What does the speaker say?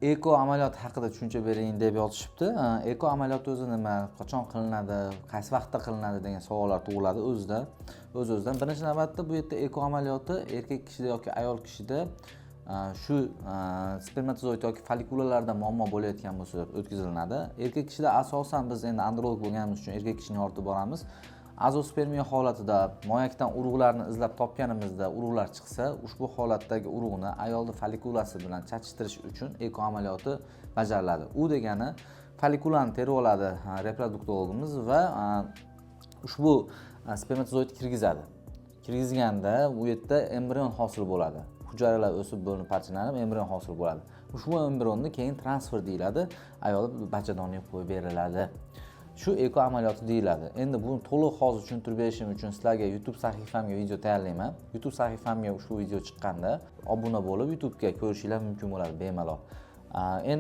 Eko amaliyot haqida tushuncha bering deb yozishibdi. Eko amaliyot o'zi nima, qachon qilinadi, qaysi vaqtda qilinadi degan savollar tug'iladi o'z-o'zidan. Birinchi navbatda bu yerda eko amaliyoti erkak kishida yoki ayol kishida shu spermatozoid yoki follikulalarda muammo bo'layotgan bo'lsa o'tkazilinadi. Erkak kishida asosan biz endi androlog bo'lganimiz uchun erkak kishini yoritib boramiz. Azospermiya holatida moyakdan urug'larni izlab topganimizda urug'lar chiqsa, ushbu holatdagi urug'ni ayolning follikulasi bilan chachishtirish uchun eko amaliyoti bajariladi. U degani follikulani terib oladi reproduktologimiz va ushbu spermatozoid kirgizadi. Kirgizganda bu yerda embrion hosil bo'ladi. Hujayralar o'sib bo'linib parchalanib embrion hosil bo'ladi. Ushbu embrionni keyin transfer deyiladi, ayol bachadonga qo'yib beriladi. Shu eko amaliyoti deyiladi. Endi buni to'liq hozir tushuntirib berishim uchun sizlarga YouTube sahifamga video tayyorlayman. YouTube sahifamga ushbu video chiqqanda obuna bo'lib YouTube'ga ko'rishingiz mumkin bo'ladi bemalol. Endi